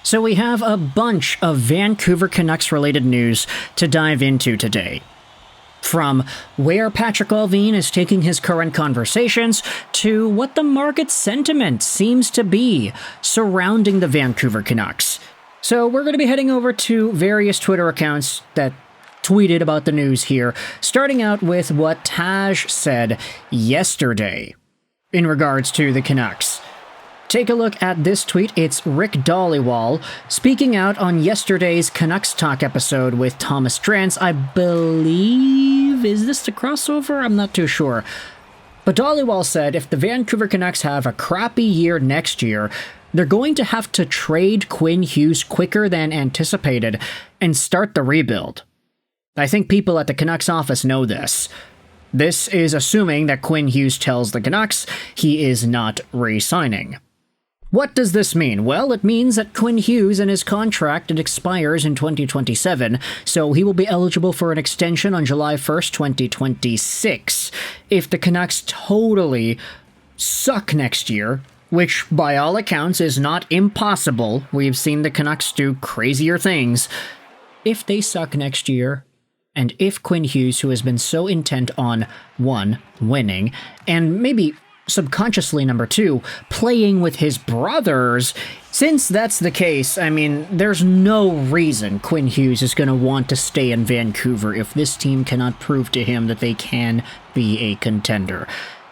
So we have a bunch of Vancouver Canucks related news to dive into today. From where Patrik Allvin is taking his current conversations to what the market sentiment seems to be surrounding the Vancouver Canucks. So we're going to be heading over to various Twitter accounts that tweeted about the news here, starting out with what Taj said yesterday in regards to the Canucks. Take a look at this tweet. It's Rick Dhaliwal speaking out on yesterday's Canucks Talk episode with Thomas Drance. I believe, is this the crossover? I'm not too sure. But Dhaliwal said if the Vancouver Canucks have a crappy year next year, they're going to have to trade Quinn Hughes quicker than anticipated and start the rebuild. I think people at the Canucks office know this. This is assuming that Quinn Hughes tells the Canucks he is not re-signing. What does this mean? Well, it means that Quinn Hughes and his contract, it expires in 2027, so he will be eligible for an extension on July 1st, 2026. If the Canucks totally suck next year, which by all accounts is not impossible, we've seen the Canucks do crazier things. If they suck next year, and if Quinn Hughes, who has been so intent on, 1, winning, and maybe subconsciously, number 2, playing with his brothers, since that's the case, I mean, there's no reason Quinn Hughes is going to want to stay in Vancouver if this team cannot prove to him that they can be a contender.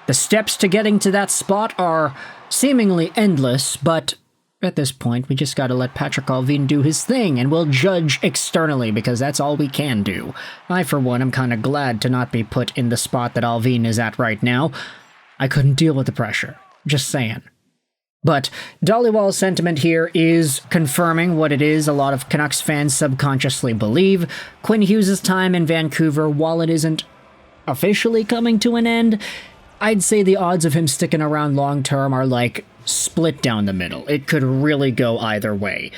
The steps to getting to that spot are seemingly endless, but at this point, we just gotta let Patrik Allvin do his thing, and we'll judge externally, because that's all we can do. I, for one, am kinda glad to not be put in the spot that Allvin is at right now. I couldn't deal with the pressure. Just saying. But Dhaliwal's sentiment here is confirming what it is a lot of Canucks fans subconsciously believe. Quinn Hughes' time in Vancouver, while it isn't officially coming to an end, I'd say the odds of him sticking around long-term are like split down the middle. It could really go either way.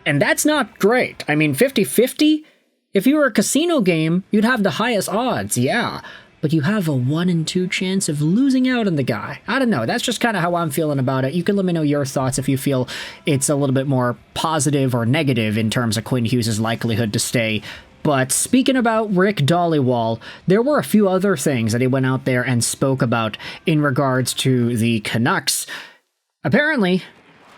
And that's not great. I mean, 50-50? If you were a casino game, you'd have the highest odds, yeah. But you have a 1 in 2 chance of losing out on the guy. I don't know, that's just kind of how I'm feeling about it. You can let me know your thoughts if you feel it's a little bit more positive or negative in terms of Quinn Hughes' likelihood to stay. But speaking about Rick Dhaliwal, there were a few other things that he went out there and spoke about in regards to the Canucks. Apparently,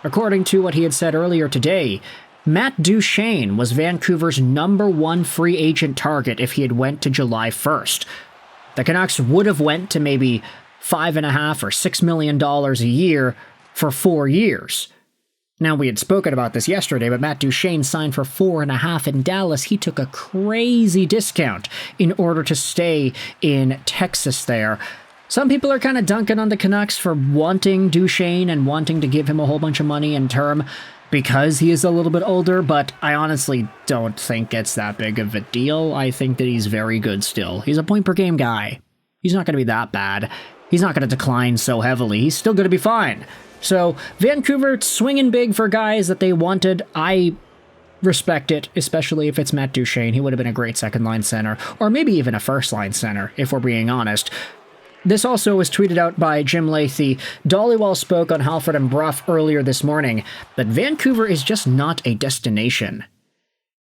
according to what he had said earlier today, Matt Duchene was Vancouver's #1 free agent target if he had went to July 1st. The Canucks would have went to maybe $5.5 or $6 million a year for 4 years. Now, we had spoken about this yesterday, but Matt Duchene signed for $4.5 in Dallas. He took a crazy discount in order to stay in Texas there. Some people are kind of dunking on the Canucks for wanting Duchene and wanting to give him a whole bunch of money in term because he is a little bit older, but I honestly don't think it's that big of a deal. I think that he's very good still. He's a point-per-game guy. He's not going to be that bad. He's not going to decline so heavily. He's still going to be fine. So, Vancouver swinging big for guys that they wanted. I respect it, especially if it's Matt Duchene. He would have been a great second-line center, or maybe even a first-line center, if we're being honest. This also was tweeted out by Jim Leahy. Dhaliwal spoke on Halford and Brough earlier this morning that Vancouver is just not a destination.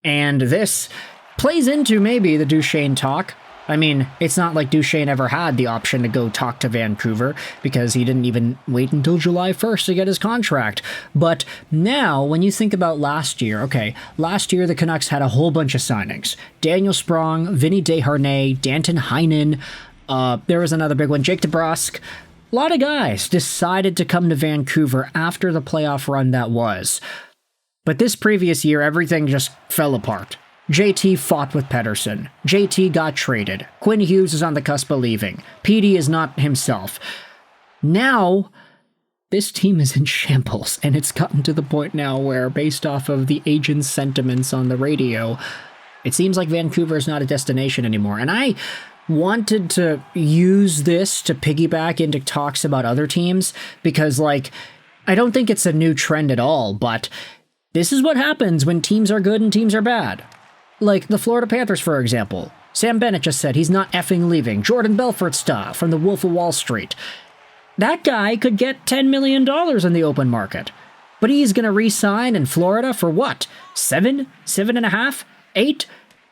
And this plays into maybe the Duchene talk. I mean, it's not like Duchene ever had the option to go talk to Vancouver because he didn't even wait until July 1st to get his contract. But now, when you think about last year, okay, last year the Canucks had a whole bunch of signings. Daniel Sprong, Vinny Desharnais, Danton Heinen, there was another big one, Jake DeBrusk. A lot of guys decided to come to Vancouver after the playoff run that was. But this previous year, everything just fell apart. JT fought with Pettersson. JT got traded. Quinn Hughes is on the cusp of leaving. PD is not himself. Now, this team is in shambles, and it's gotten to the point now where, based off of the agent's sentiments on the radio, it seems like Vancouver is not a destination anymore. And I wanted to use this to piggyback into talks about other teams, because, like, I don't think it's a new trend at all, but this is what happens when teams are good and teams are bad. Like the Florida Panthers, for example. Sam Bennett just said he's not effing leaving. Jordan Belfort style from the Wolf of Wall Street. That guy could get $10 million in the open market. But he's going to re-sign in Florida for what? 7? 7.5? 8?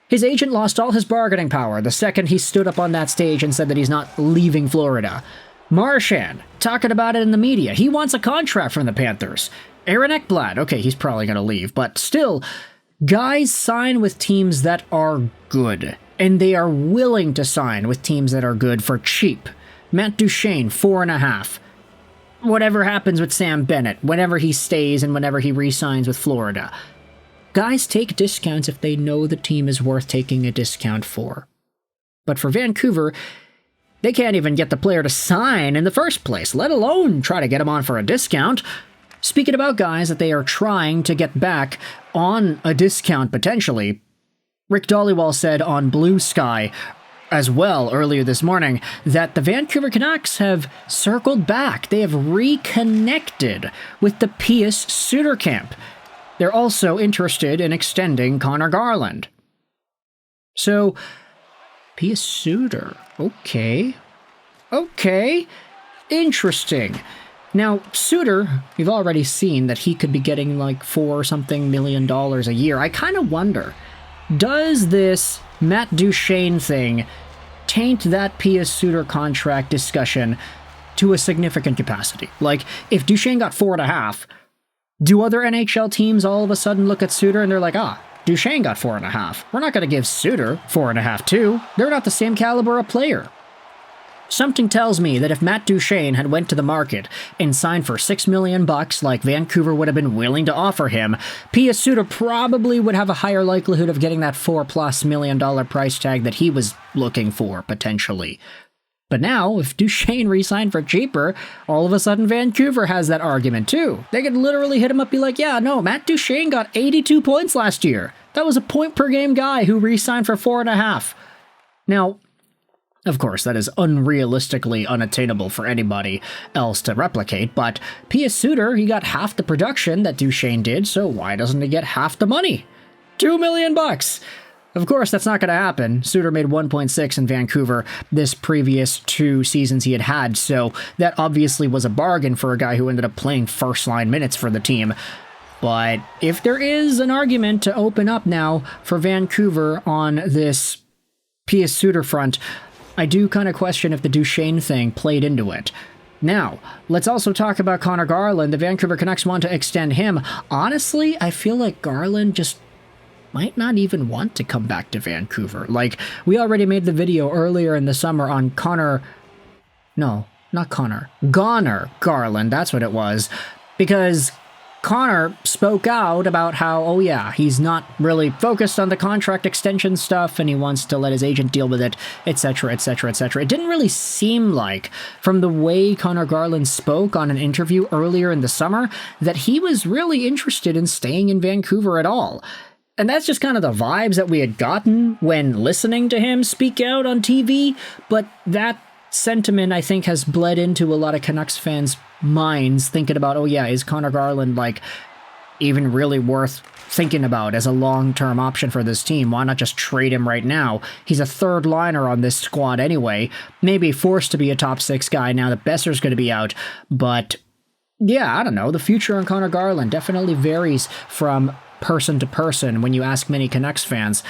His agent lost all his bargaining power the second he stood up on that stage and said that he's not leaving Florida. Marchand, talking about it in the media. He wants a contract from the Panthers. Aaron Ekblad, okay, he's probably going to leave, but still, guys sign with teams that are good, and they are willing to sign with teams that are good for cheap. Matt Duchene, 4.5. Whatever happens with Sam Bennett, whenever he stays and whenever he re-signs with Florida. Guys take discounts if they know the team is worth taking a discount for. But for Vancouver, they can't even get the player to sign in the first place, let alone try to get him on for a discount. Speaking about guys that they are trying to get back on a discount potentially, Rick Dhaliwal said on Blue Sky as well earlier this morning that the Vancouver Canucks have circled back. They have reconnected with the Pius Suter camp. They're also interested in extending Conor Garland. So, Pius Suter. Okay. Interesting. Now, Suter, we've already seen that he could be getting like $4-something million a year. I kind of wonder, does this Matt Duchene thing taint that Pius Suter contract discussion to a significant capacity? Like, if Duchene got 4.5, do other NHL teams all of a sudden look at Suter and they're like, Duchene got 4.5. We're not going to give Suter 4.5 too. They're not the same caliber of player. Something tells me that if Matt Duchene had went to the market and signed for $6 million like Vancouver would have been willing to offer him, Pius Suter probably would have a higher likelihood of getting that $4+ million price tag that he was looking for, potentially. But now, if Duchene re-signed for cheaper, all of a sudden Vancouver has that argument too. They could literally hit him up and be like, yeah, no, Matt Duchene got 82 points last year. That was a point-per-game guy who re-signed for 4.5. Now, of course, that is unrealistically unattainable for anybody else to replicate, but Pius Suter, he got half the production that Duchene did, so why doesn't he get half the money? $2 million! Of course, that's not going to happen. Suter made 1.6 in Vancouver this previous 2 seasons he had, so that obviously was a bargain for a guy who ended up playing first-line minutes for the team. But if there is an argument to open up now for Vancouver on this Pius Suter front, I do kind of question if the Duchene thing played into it. Now, let's also talk about Conor Garland. The Vancouver Canucks want to extend him. Honestly, I feel like Garland just might not even want to come back to Vancouver. Like, we already made the video earlier in the summer on Goner Garland, that's what it was. Because Conor spoke out about how, he's not really focused on the contract extension stuff and he wants to let his agent deal with it, etc., etc., etc. It didn't really seem like, from the way Conor Garland spoke on an interview earlier in the summer, that he was really interested in staying in Vancouver at all. And that's just kind of the vibes that we had gotten when listening to him speak out on TV, but that sentiment, I think, has bled into a lot of Canucks fans' minds, thinking about, is Conor Garland, like, even really worth thinking about as a long-term option for this team? Why not just trade him right now? He's a third liner on this squad anyway, maybe forced to be a top 6 guy now that Besser's going to be out, but I don't know. The future on Conor Garland definitely varies from person to person when you ask many Canucks fans.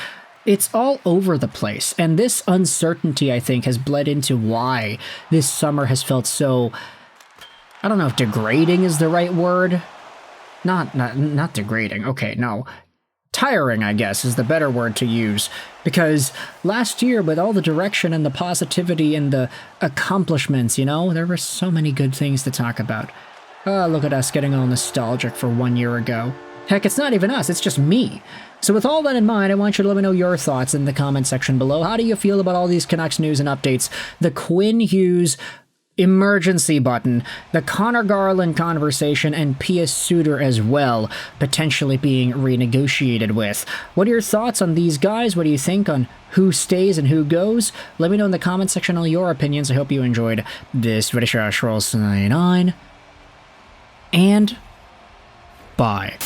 It's all over the place, and this uncertainty, I think, has bled into why this summer has felt so, I don't know if degrading is the right word. Not degrading. Okay, no. Tiring, I guess, is the better word to use. Because last year, with all the direction and the positivity and the accomplishments, there were so many good things to talk about. Look at us getting all nostalgic for 1 year ago. Heck, it's not even us, it's just me. So with all that in mind, I want you to let me know your thoughts in the comment section below. How do you feel about all these Canucks news and updates? The Quinn Hughes emergency button, the Conor Garland conversation, and Pius Suter as well, potentially being renegotiated with. What are your thoughts on these guys? What do you think on who stays and who goes? Let me know in the comment section all your opinions. I hope you enjoyed this video. Sign on, and bye.